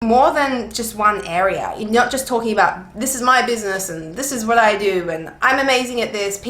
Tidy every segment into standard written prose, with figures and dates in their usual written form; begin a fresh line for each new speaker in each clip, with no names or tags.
more than just one area. You're not just talking about, this is my business and this is what I do and I'm amazing at this.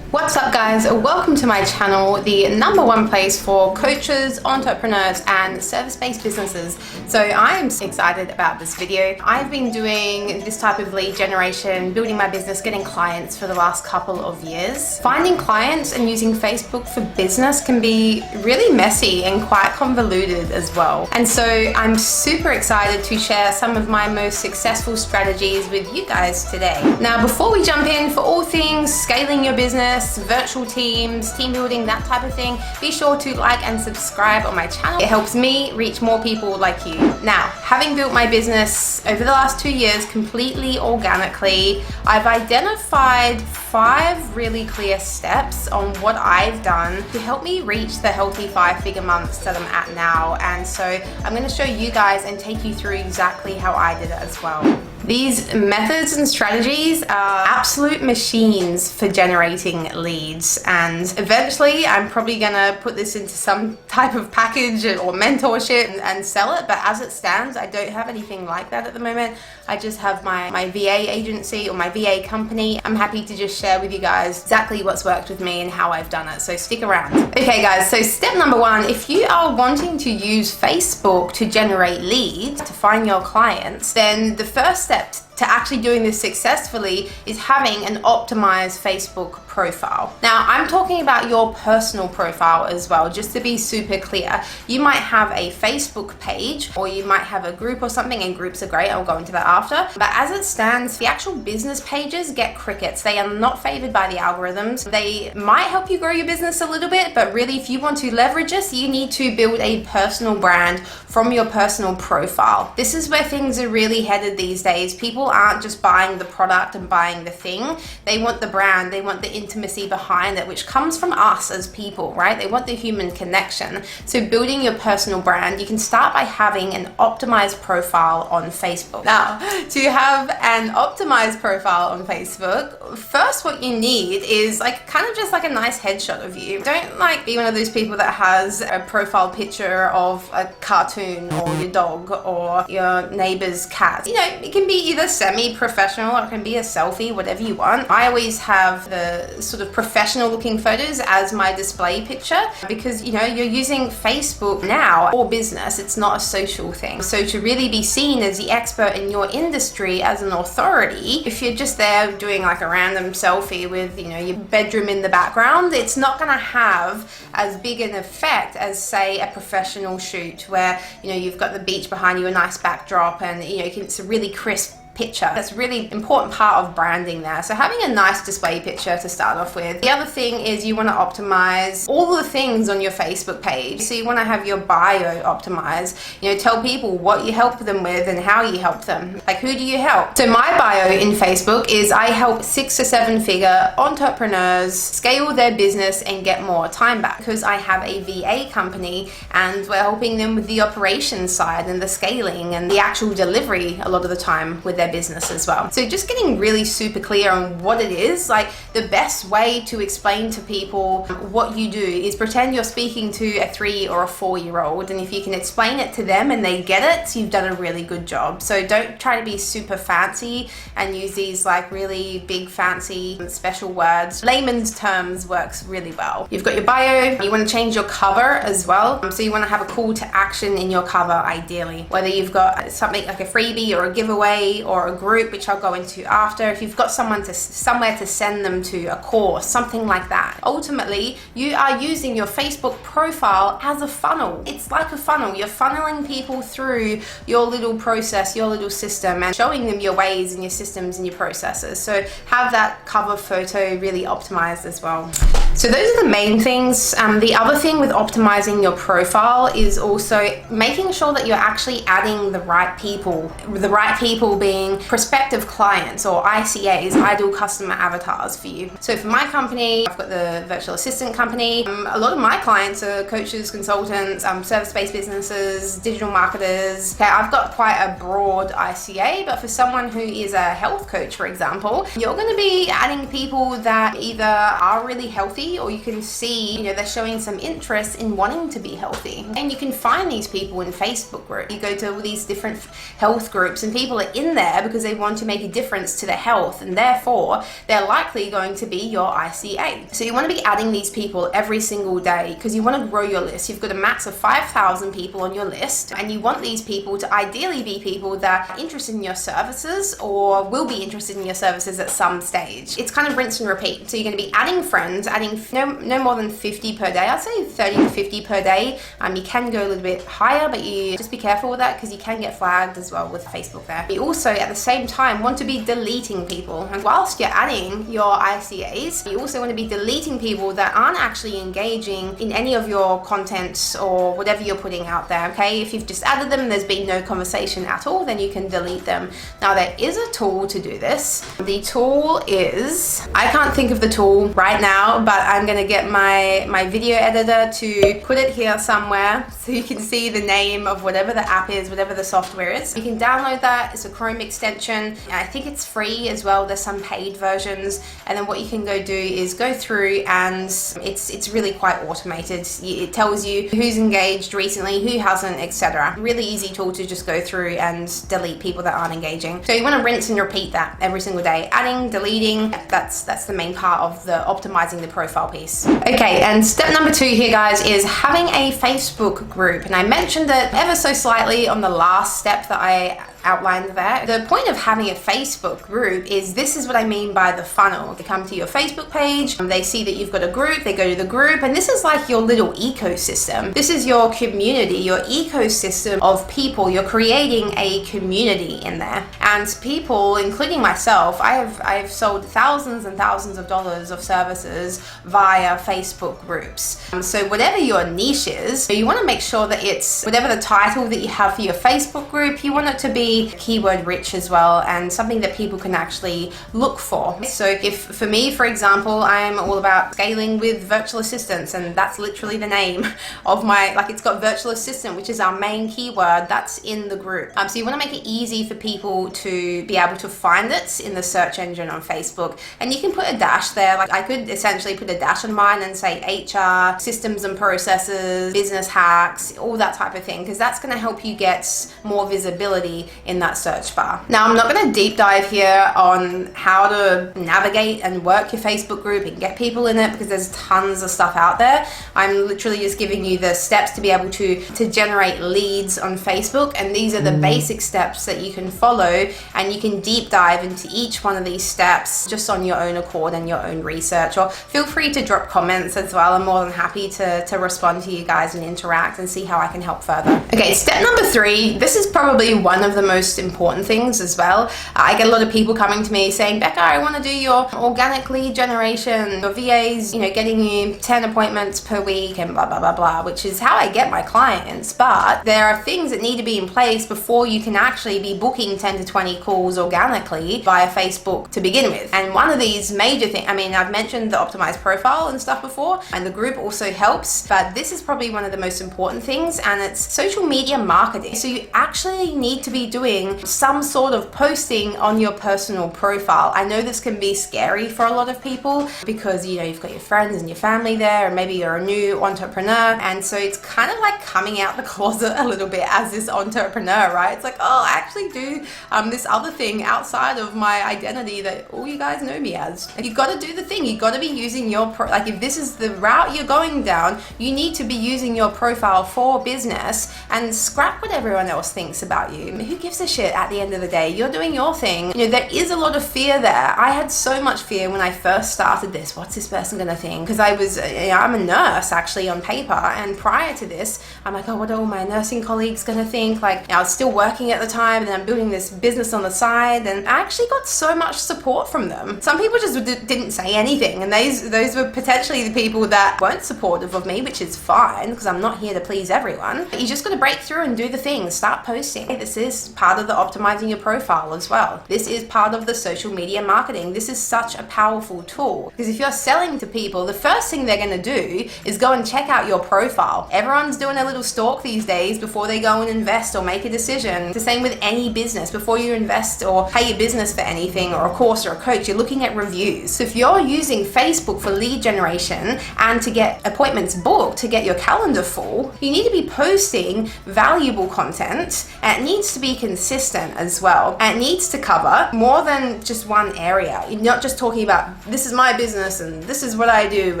What's up guys, welcome to my channel, the #1 place for coaches, entrepreneurs and service-based businesses. So I am excited about this video. I've been doing this type of lead generation, building my business, getting clients for the last couple of years. Finding clients and using Facebook for business can be really messy and quite convoluted as well. And so I'm super excited to share some of my most successful strategies with you guys today. Now before we jump in, for all things scaling your business, virtual teams, team building, that type of thing, be sure to like and subscribe on my channel. It helps me reach more people like you. Now, having built my business over the last 2 years completely organically, I've identified 5 really clear steps on what I've done to help me reach the healthy 5-figure months that I'm at now. And so I'm going to show you guys and take you through exactly how I did it as well. These methods and strategies are absolute machines for generating leads, and eventually I'm probably gonna put this into some type of package or mentorship and sell it, but as it stands I don't have anything like that at the moment. I just have my VA agency or my VA company. I'm happy to just share with you guys exactly what's worked with me and how I've done it, so stick around. Okay guys, so step #1, if you are wanting to use Facebook to generate leads, to find your clients, then the first step to actually doing this successfully is having an optimized Facebook profile. Now, I'm talking about your personal profile as well, just to be super clear. You might have a Facebook page, or you might have a group or something, and groups are great, I'll go into that after. But as it stands, the actual business pages get crickets. They are not favored by the algorithms. They might help you grow your business a little bit, but really if you want to leverage this, you need to build a personal brand from your personal profile. This is where things are really headed these days. People aren't just buying the product and buying the thing. They want the brand, they want the intimacy behind it, which comes from us as people, right? They want the human connection. So building your personal brand, you can start by having an optimized profile on Facebook. Now, to have an optimized profile on Facebook, first what you need is kind of just a nice headshot of you. Don't be one of those people that has a profile picture of a cartoon or your dog or your neighbor's cat. You know, it can be either semi-professional or it can be a selfie, whatever you want. I always have the sort of professional looking photos as my display picture because, you know, you're using Facebook now for business. It's not a social thing. So to really be seen as the expert in your industry, as an authority, if you're just there doing a random selfie with, you know, your bedroom in the background, it's not going to have as big an effect as, say, a professional shoot where, you know, you've got the beach behind you, a nice backdrop, and, you know, it's a really crisp picture. That's a really important part of branding there. So having a nice display picture to start off with. The other thing is you want to optimize all the things on your Facebook page. So you want to have your bio optimized. You know, tell people what you help them with and how you help them. Who do you help? So my bio in Facebook is I help 6 to 7 figure entrepreneurs scale their business and get more time back, because I have a VA company and we're helping them with the operations side and the scaling and the actual delivery a lot of the time with their business as well. So just getting really super clear on what it is. The best way to explain to people what you do is pretend you're speaking to a 3 or a 4-year-old, and if you can explain it to them and they get it, you've done a really good job. So don't try to be super fancy and use these really big fancy special words. Layman's terms works really well. You've got your bio, you want to change your cover as well. So you want to have a call to action in your cover ideally, whether you've got something like a freebie or a giveaway or a group, which I'll go into after. If you've got somewhere to send them to, a course, something like that. Ultimately, you are using your Facebook profile as a funnel. It's like a funnel. You're funneling people through your little process, your little system, and showing them your ways and your systems and your processes. So have that cover photo really optimized as well. So those are the main things. The other thing with optimizing your profile is also making sure that you're actually adding the right people. The right people being creating prospective clients, or ICAs, ideal customer avatars for you. So for my company, I've got the virtual assistant company. A lot of my clients are coaches, consultants, service-based businesses, digital marketers. Okay, I've got quite a broad ICA, but for someone who is a health coach, for example, you're going to be adding people that either are really healthy, or you can see, they're showing some interest in wanting to be healthy. And you can find these people in Facebook groups. You go to all these different health groups and people are in there because they want to make a difference to their health, and therefore they're likely going to be your ICA. So you want to be adding these people every single day because you want to grow your list. You've got a max of 5,000 people on your list, and you want these people to ideally be people that are interested in your services or will be interested in your services at some stage. It's kind of rinse and repeat. So you're going to be adding friends, adding no more than 50 per day. I'd say 30 to 50 per day. You can go a little bit higher, but you just be careful with that because you can get flagged as well with Facebook there. You also at the same time want to be deleting people, and whilst you're adding your ICAs, you also want to be deleting people that aren't actually engaging in any of your content or whatever you're putting out there. Okay, if you've just added them and there's been no conversation at all, then you can delete them. Now there is a tool to do this. The tool is, I can't think of the tool right now, but I'm going to get my video editor to put it here somewhere so you can see the name of whatever the app is, whatever the software is. You can download that. It's a Chrome extension. I think it's free as well. There's some paid versions, and then what you can go do is go through, and it's really quite automated. It tells you who's engaged recently, who hasn't, etc. Really easy tool to just go through and delete people that aren't engaging. So you want to rinse and repeat that every single day. Adding, deleting, that's the main part of the optimizing the profile piece. Okay, and step number 2 here, guys, is having a Facebook group. And I mentioned it ever so slightly on the last step that I outlined there. The point of having a Facebook group is, this is what I mean by the funnel. They come to your Facebook page, they see that you've got a group, they go to the group, and this is like your little ecosystem. This is your community, your ecosystem of people. You're creating a community in there. And people, including myself, I've sold thousands and thousands of dollars of services via Facebook groups. So whatever your niche is, you want to make sure that it's whatever the title that you have for your Facebook group, you want it to be keyword rich as well, and something that people can actually look for. So if for me, for example, I'm all about scaling with virtual assistants, and that's literally the name of my, it's got virtual assistant, which is our main keyword, that's in the group. So you want to make it easy for people to be able to find it in the search engine on Facebook, and you can put a dash there. Like I could essentially put a dash on mine and say HR, systems and processes, business hacks, all that type of thing, because that's going to help you get more visibility in that search bar. Now, I'm not going to deep dive here on how to navigate and work your Facebook group and get people in it, because there's tons of stuff out there. I'm literally just giving you the steps to be able to generate leads on Facebook, and these are the basic steps that you can follow, and you can deep dive into each one of these steps just on your own accord and your own research, or feel free to drop comments as well. I'm more than happy to respond to you guys and interact and see how I can help further. Okay, step number 3, this is probably one of the most important things as well. I get a lot of people coming to me saying, Becca, I want to do your organic lead generation, your VAs, getting you 10 appointments per week and blah, blah, blah, blah, which is how I get my clients. But there are things that need to be in place before you can actually be booking 10 to 20 calls organically via Facebook to begin with. And one of these major things, I've mentioned the optimized profile and stuff before, and the group also helps, but this is probably one of the most important things, and it's social media marketing. So you actually need to be doing some sort of posting on your personal profile. I know this can be scary for a lot of people because you've got your friends and your family there, and maybe you're a new entrepreneur, and so it's kind of like coming out the closet a little bit as this entrepreneur, right? It's like, oh, I actually do this other thing outside of my identity that all you guys know me as. You've got to do the thing. You've got to be using your if this is the route you're going down, you need to be using your profile for business, and scrap what everyone else thinks about you. Who gives a shit at the end of the day? You're doing your thing. There is a lot of fear there. I had so much fear when I first started this. What's this person gonna think? Because I'm a nurse actually on paper, and prior to this, I'm like, oh, what are all my nursing colleagues gonna think? I was still working at the time, and I'm building this business on the side, and I actually got so much support from them. Some people just didn't say anything, and those were potentially the people that weren't supportive of me, which is fine because I'm not here to please everyone. But you just got to break through and do the thing. Start posting. Hey, this is part of the optimizing your profile as well. This is part of the social media marketing. This is such a powerful tool because if you're selling to people, the first thing they're going to do is go and check out your profile. Everyone's doing a little stalk these days before they go and invest or make a decision. It's the same with any business. Before you invest or pay your business for anything or a course or a coach, you're looking at reviews. So if you're using Facebook for lead generation and to get appointments booked, to get your calendar full, you need to be posting valuable content, and it needs to be consistent as well. And it needs to cover more than just one area. You're not just talking about this is my business and this is what I do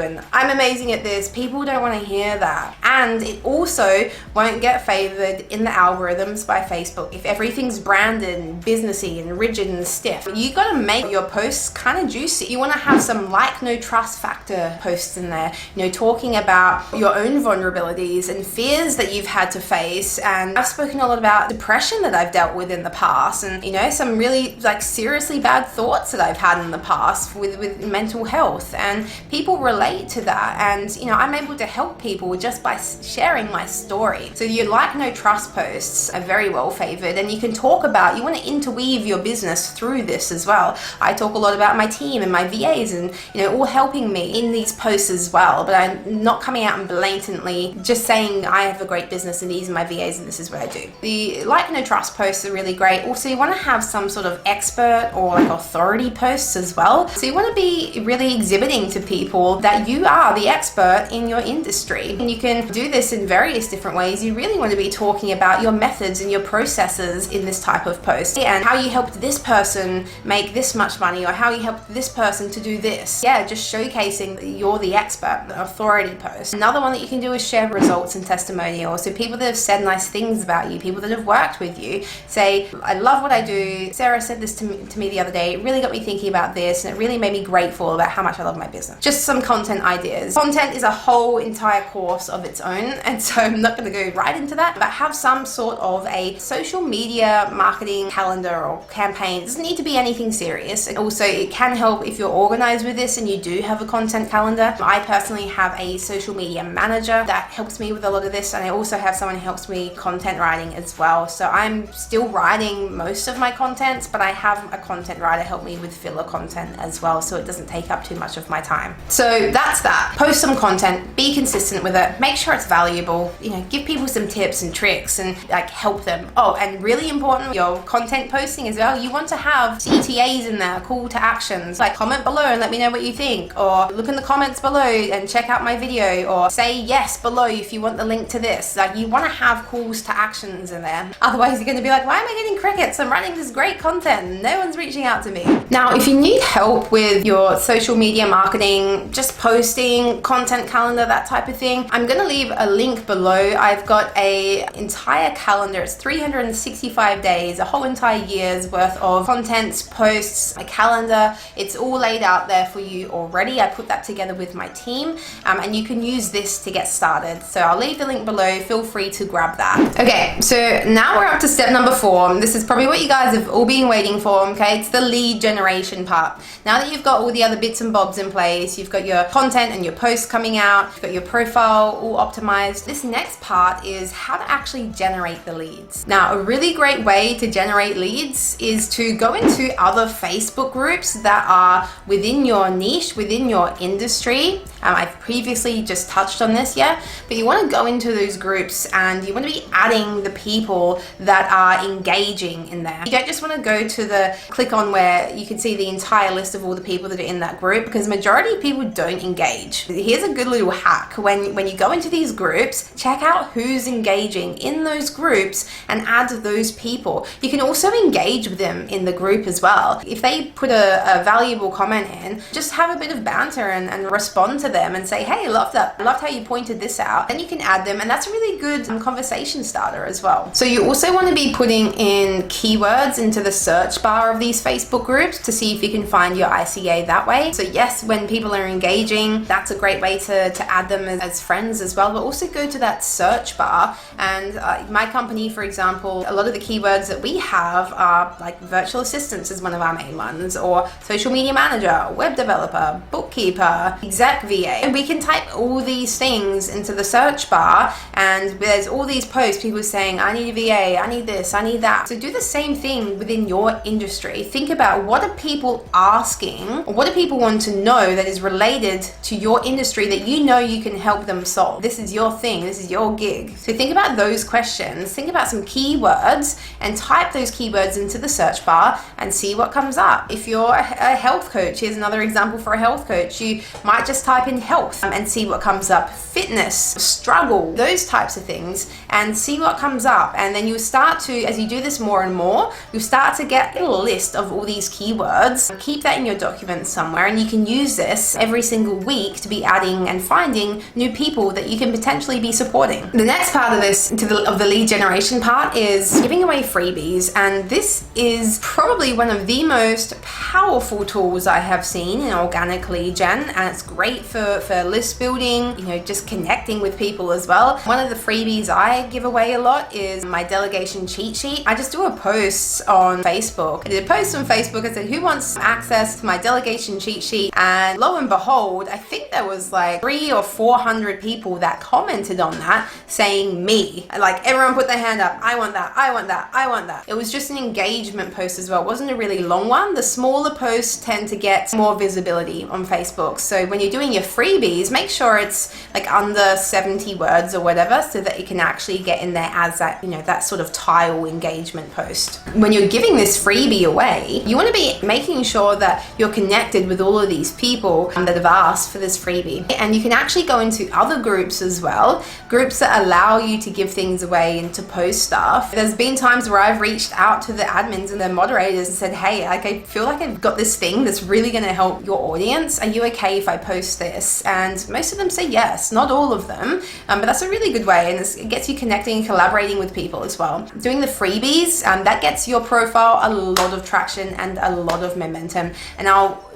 and I'm amazing at this. People don't want to hear that. And it also won't get favored in the algorithms by Facebook if everything's branded and businessy and rigid and stiff. You got to make your posts kind of juicy. You want to have some like, no trust factor posts in there, talking about your own vulnerabilities and fears that you've had to face. And I've spoken a lot about depression that I've dealt with in the past, and some really seriously bad thoughts that I've had in the past with mental health, and people relate to that. And I'm able to help people just by sharing my story. So your like, no trust posts are very well favored, and you can talk about, you want to interweave your business through this as well. I talk a lot about my team and my VAs and all helping me in these posts as well, but I'm not coming out and blatantly just saying I have a great business and these are my VAs and this is what I do. The like, no trust posts are really great. Also, you want to have some sort of expert or authority posts as well. So you want to be really exhibiting to people that you are the expert in your industry, and you can do this in various different ways. You really want to be talking about your methods and your processes in this type of post, and how you helped this person make this much money, or how you helped this person to do this. Yeah, just showcasing that you're the expert, the authority post. Another one that you can do is share results and testimonials. So people that have said nice things about you, people that have worked with you, say, I love what I do. Sarah said this to me the other day. It really got me thinking about this, and it really made me grateful about how much I love my business. Just some content ideas. Content is a whole entire course of its own, and so I'm not going to go right into that, but have some sort of a social media marketing calendar or campaign. It doesn't need to be anything serious. And also, it can help if you're organized with this and you do have a content calendar. I personally have a social media manager that helps me with a lot of this, and I also have someone who helps me content writing as well. So I'm still writing most of my content, but I have a content writer help me with filler content as well, so it doesn't take up too much of my time. So that's that. Post some content, be consistent with it, make sure it's valuable, give people some tips and tricks and help them. Oh, and really important, your content posting as well, you want to have CTAs in there, call to actions, comment below and let me know what you think, or look in the comments below and check out my video, or say yes below if you want the link to this. You want to have calls to actions in there. Otherwise, you're going to be like, why am I getting crickets? I'm running this great content and no one's reaching out to me. Now, if you need help with your social media marketing, just posting, content calendar, that type of thing, I'm going to leave a link below. I've got a entire calendar. It's 365 days, a whole entire year's worth of content, posts, a calendar. It's all laid out there for you already. I put that together with my team, and you can use this to get started. So I'll leave the link below. Feel free to grab that. Okay, so now we're up to step number 4. This is probably what you guys have all been waiting for, okay? It's the lead generation part. Now that you've got all the other bits and bobs in place, you've got your content and your posts coming out, you've got your profile all optimized, this next part is how to actually generate the leads. Now, a really great way to generate leads is to go into other Facebook groups that are within your niche, within your industry. I've previously just touched on this, but you want to go into those groups and you want to be adding the people that are engaging in there. You don't just want to go to the click on where you can see the entire list of all the people that are in that group, because majority of people don't engage. Here's a good little hack. When you go into these groups, check out who's engaging in those groups and add those people. You can also engage with them in the group as well. If they put a valuable comment in, just have a bit of banter and respond to them and say, hey, love that. I loved how you pointed this out. Then you can add them, and that's a really good conversation starter as well. So you also want to be putting in keywords into the search bar of these Facebook groups to see if you can find your ICA that way. So yes, when people are engaging, that's a great way to add them as friends as well, but also go to that search bar. And my company, for example, a lot of the keywords that we have are virtual assistants is one of our main ones, or social media manager, web developer, bookkeeper, exec VA. And we can type all these things into the search bar, and there's all these posts, people saying, I need a VA, I need this, this, I need that. So do the same thing within your industry. Think about, what are people asking, or what do people want to know that is related to your industry that you know you can help them solve? This is your thing, this is your gig. So think about those questions, think about some keywords and type those keywords into the search bar and see what comes up. If you're a health coach, here's another example for a health coach. You might just type in health and see what comes up. Fitness, struggle, those types of things, and see what comes up. And then you'll start to, as you do this more and more, you'll start to get a list of all these keywords. Keep that in your document somewhere, and you can use this every single week to be adding and finding new people that you can potentially be supporting. The next part of this, of the lead generation part, is giving away freebies. And this is probably one of the most powerful tools I have seen in organic lead gen, and it's great for list building, just connecting with people as well. One of the freebies I give away a lot is my delegation cheat sheet. I just do a post on Facebook. I did a post on Facebook and said, who wants access to my delegation cheat sheet? And lo and behold, I think there was like 300 or 400 people that commented on that saying me. Like, everyone put their hand up. I want that, I want that, I want that. It was just an engagement post as well. It wasn't a really long one. The smaller posts tend to get more visibility on Facebook. So when you're doing your freebies, make sure it's like under 70 words or whatever, so that it can actually get in there as that, that sort of tile engagement post. When you're giving this freebie away, you want to be making sure that you're connected with all of these people that have asked for this freebie. And you can actually go into other groups as well, groups that allow you to give things away and to post stuff. There's been times where I've reached out to the admins and the moderators and said, hey, like, I feel like I've got this thing that's really going to help your audience. Are you okay if I post this? And most of them say yes, not all of them, but that's a really good way, and it gets you connecting and collaborating with people as well. Doing the freebies, that gets your profile a lot of traction and a lot of momentum. And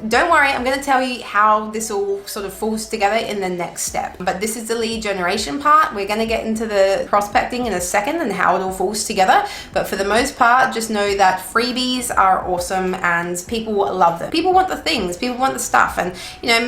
don't worry, I'm going to tell you how this all sort of falls together in the next step. But this is the lead generation part. We're going to get into the prospecting in a second and how it all falls together. But for the most part, just know that freebies are awesome and people love them. People want the things, people want the stuff, and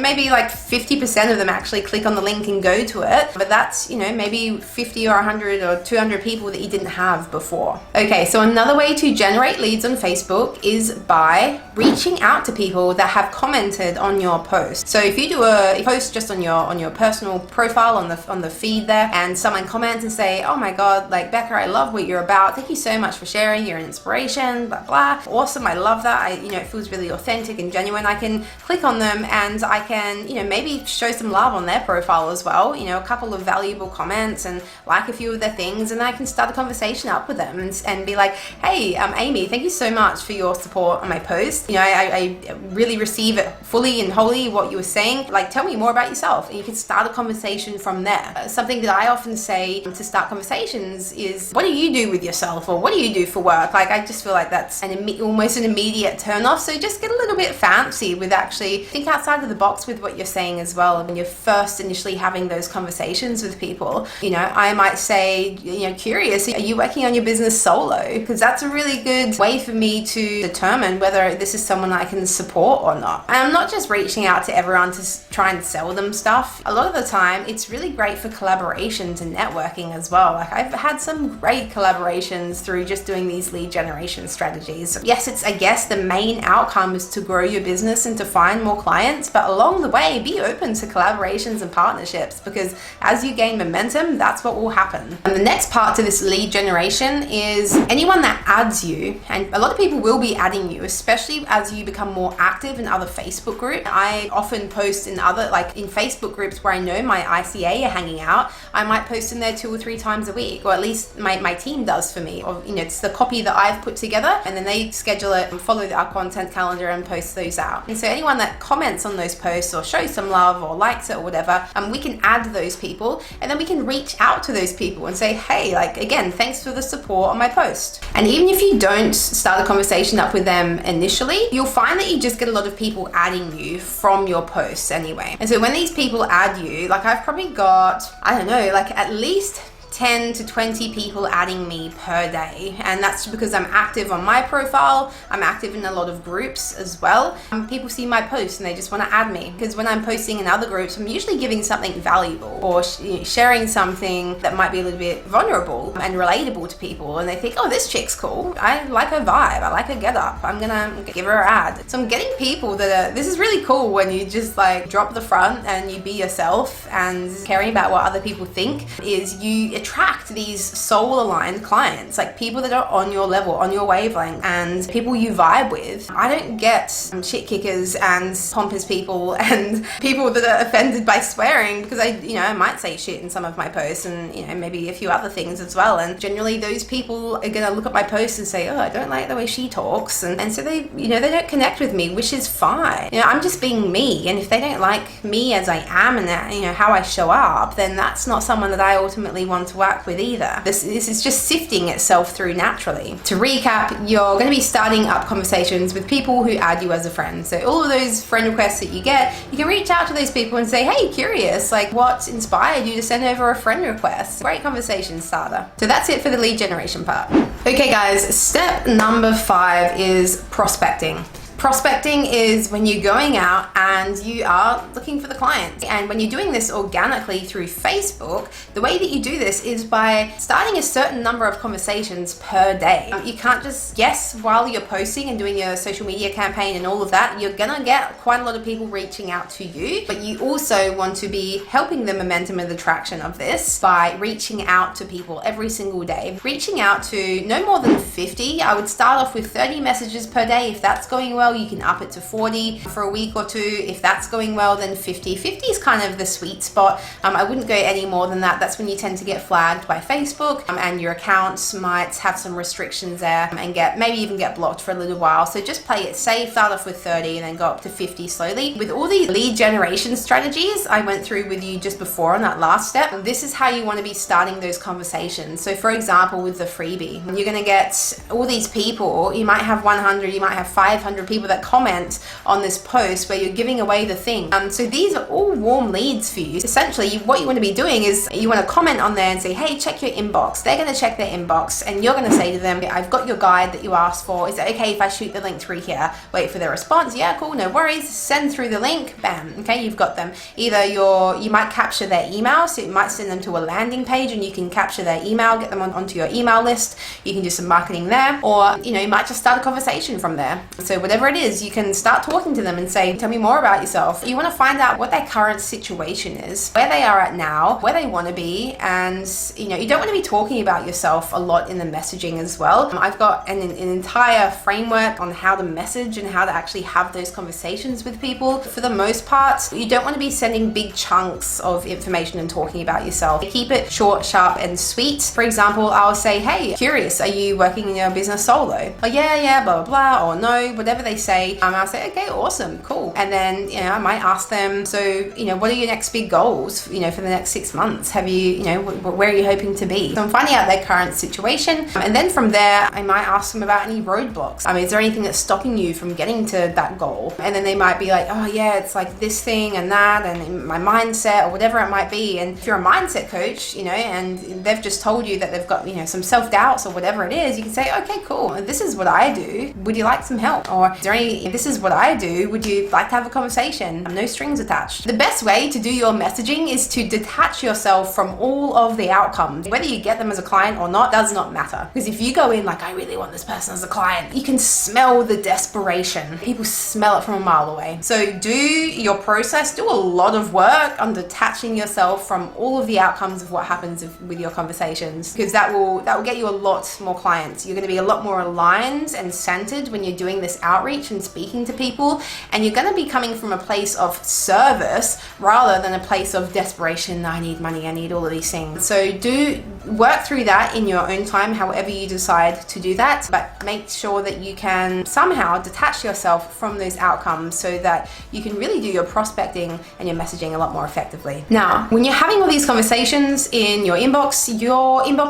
maybe like 50% of them actually click on the link and go to it, but that's maybe 50 or 100 or 200 people that you didn't have before. Okay, so another way to generate leads on Facebook is by reaching out to people that have commented on your post. So if you do a post just on your personal profile on the feed there, and someone comments and say, oh my god, like, Becca, I love what you're about, thank you so much for sharing, you're an inspiration, blah blah, awesome, I love that, it feels really authentic and genuine. I can click on them and I can maybe show some love on their profile as well, a couple of valuable comments and like a few of their things, and I can start a conversation up with them and be like, hey, Amy, thank you so much for your support on my post. I really receive it fully and wholly what you were saying. Like, tell me more about yourself, and you can start a conversation from there. Something that I often say to start conversations is, what do you do with yourself, or what do you do for work? Like, I just feel like that's almost an immediate turn off. So just get a little bit fancy with actually think outside of the box with what you're saying as well. When you're first initially having those conversations with people, I might say, curious, are you working on your business solo? Because that's a really good way for me to determine whether this is someone I can support or not. And I'm not just reaching out to everyone to try and sell them stuff. A lot of the time, it's really great for collaborations and networking as well. Like, I've had some great collaborations through just doing these lead generation strategies. Yes, it's, I guess, the main outcome is to grow your business and to find more clients, but along the way, be open to collaborations and partnerships, because as you gain momentum, that's what will happen. And the next part to this lead generation is anyone that adds you, and a lot of people will be adding you, especially as you become more active in other Facebook groups. I often post in in Facebook groups where I know my ICA are hanging out. I might post in there 2 or 3 times a week, or at least my team does for me. Or it's the copy that I've put together, and then they schedule it and follow our content calendar and post those out. And so anyone that comments on those posts or shows some love or likes it or whatever, we can add those people, and then we can reach out to those people and say, hey, like, again, thanks for the support on my post. And even if you don't start a conversation up with them initially, you'll find that you just get a lot of people adding you from your posts anyway. And so when these people add you, like, I've probably got, I don't know, like at least 10 to 20 people adding me per day, and that's because I'm active on my profile. I'm active in a lot of groups as well. People see my posts and they just want to add me, because when I'm posting in other groups, I'm usually giving something valuable or sharing something that might be a little bit vulnerable and relatable to people, and they think, oh, this chick's cool, I like her vibe, I like her get up, I'm gonna give her an ad. So I'm getting people that are, this is really cool when you just like drop the front and you be yourself, and caring about what other people think is you attract these soul aligned clients, like people that are on your level, on your wavelength, and people you vibe with. I don't get shit kickers and pompous people and people that are offended by swearing, because I might say shit in some of my posts, and maybe a few other things as well, and generally those people are gonna look at my posts and say, oh, I don't like the way she talks, and so they they don't connect with me, which is fine. I'm just being me, and if they don't like me as I am and how I show up, then that's not someone that I ultimately want to work with either. This is just sifting itself through naturally. To recap, you're going to be starting up conversations with people who add you as a friend. So all of those friend requests that you get, you can reach out to those people and say, hey, curious, like what inspired you to send over a friend request? Great conversation starter. So that's it for the lead generation part. Okay guys, step number 5 is prospecting. Prospecting is when you're going out and you are looking for the client. And when you're doing this organically through Facebook, the way that you do this is by starting a certain number of conversations per day. You can't just guess while you're posting and doing your social media campaign and all of that. You're gonna get quite a lot of people reaching out to you, but you also want to be helping the momentum and the traction of this by reaching out to people every single day. Reaching out to no more than 50. I would start off with 30 messages per day. If that's going well, you can up it to 40 for a week or two. If that's going well, then 50. 50 is kind of the sweet spot. I wouldn't go any more than that. That's when you tend to get flagged by Facebook, and your accounts might have some restrictions there and maybe even get blocked for a little while. So just play it safe, start off with 30 and then go up to 50 slowly. With all the lead generation strategies I went through with you just before on that last step, this is how you want to be starting those conversations. So for example, with the freebie, you're going to get all these people. You might have 100, you might have 500 people that comment on this post where you're giving away the thing. So these are all warm leads for you. Essentially, what you want to be doing is you want to comment on there and say, hey, check your inbox. They're going to check their inbox and you're going to say to them, I've got your guide that you asked for. Is it okay if I shoot the link through here? Wait for their response. Yeah, cool, no worries. Send through the link. Bam. Okay, you've got them. Either you might capture their email, so you might send them to a landing page and you can capture their email, get them onto your email list. You can do some marketing there, or you might just start a conversation from there. So whatever it is, you can start talking to them and say, tell me more about yourself. You want to find out what their current situation is, where they are at now, where they want to be, and you don't want to be talking about yourself a lot in the messaging as well. I've got an entire framework on how to message and how to actually have those conversations with people. For the most part, you don't want to be sending big chunks of information and talking about yourself. Keep it short, sharp, and sweet. For example, I'll say, hey, curious, are you working in your business solo? Oh yeah, blah, blah, blah, or no, whatever they say. I'll say, okay, awesome, cool. And then, I might ask them, so, what are your next big goals, for the next 6 months? Have you, where are you hoping to be? So I'm finding out their current situation. And then from there, I might ask them about any roadblocks. Is there anything that's stopping you from getting to that goal? And then they might be like, oh yeah, it's like this thing and that, and my mindset or whatever it might be. And if you're a mindset coach, and they've just told you that they've got, some self-doubts or whatever it is, you can say, okay, cool. This is what I do. Would you like some help? Or is there any, this is what I do. Would you like to have a conversation? No strings attached. The best way to do your messaging is to detach yourself from all of the outcomes. Whether you get them as a client or not does not matter. Because if you go in like, I really want this person as a client, you can smell the desperation. People smell it from a mile away. So do your process, do a lot of work on detaching yourself from all of the outcomes of what happens with your conversations, because that will get you a lot more clients. You're going to be a lot more aligned and centered when you're doing this outreach and speaking to people, and you're going to be coming from a place of service rather than a place of desperation. I need money, I need all of these things. So do work through that in your own time, however you decide to do that, but make sure that you can somehow detach yourself from those outcomes so that you can really do your prospecting and your messaging a lot more effectively. Now, when you're having all these conversations in your inbox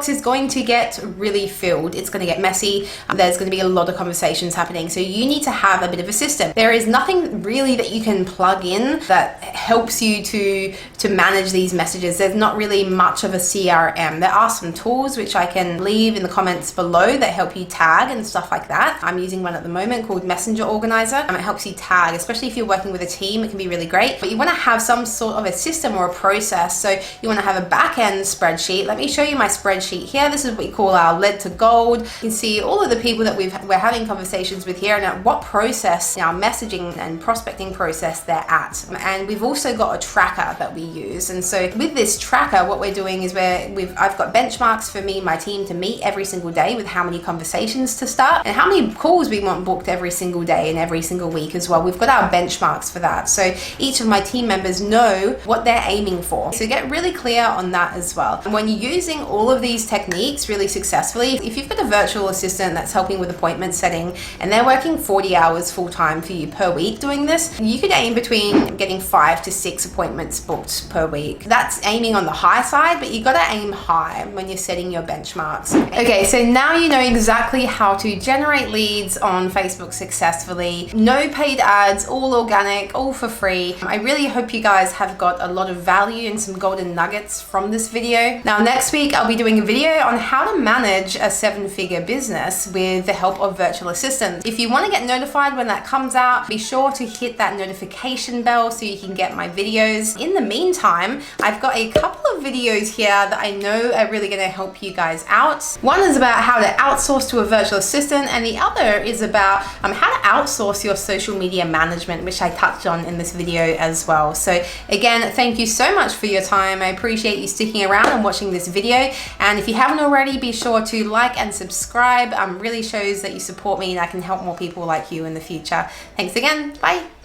is going to get really filled. It's going to get messy. There's going to be a lot of conversations happening. So you need to have a bit of a system. There is nothing really that you can plug in that helps you to manage these messages. There's not really much of a CRM. There are some tools which I can leave in the comments below that help you tag and stuff like that. I'm using one at the moment called Messenger Organizer. It helps you tag, especially if you're working with a team. It can be really great, but you want to have some sort of a system or a process. So you want to have a back-end spreadsheet. Let me show you my spreadsheet here. This is what we call our lead to gold. You can see all of the people that we're having conversations with here and at what process, our messaging and prospecting process they're at. And we've also got a tracker that we use. And so with this tracker, what we're doing is I've got benchmarks for me and my team to meet every single day with how many conversations to start and how many calls we want booked every single day and every single week as well. We've got our benchmarks for that. So each of my team members know what they're aiming for. So get really clear on that as well. And when you're using all of these techniques really successfully, if you've got a virtual assistant that's helping with appointment setting and they're working 40 hours full time for you per week doing this, you could aim between getting 5 to 6 appointments booked per week. That's aiming on the high side, but you got to aim high when you're setting your benchmarks. Okay, so now you know exactly how to generate leads on Facebook successfully. No paid ads, all organic, all for free. I really hope you guys have got a lot of value and some golden nuggets from this video. Now next week I'll be doing a video on how to manage a 7-figure business with the help of virtual assistants. If you want to get notified when that comes out, be sure to hit that notification bell so you can get my videos. In the meantime, I've got a couple of videos here that I know are really going to help you guys out. One is about how to outsource to a virtual assistant, and the other is about how to outsource your social media management, which I touched on in this video as well. So again, thank you so much for your time. I appreciate you sticking around and watching this video. And if you haven't already, be sure to like and subscribe. Really shows that you support me and I can help more people like you in the future. Thanks again. Bye.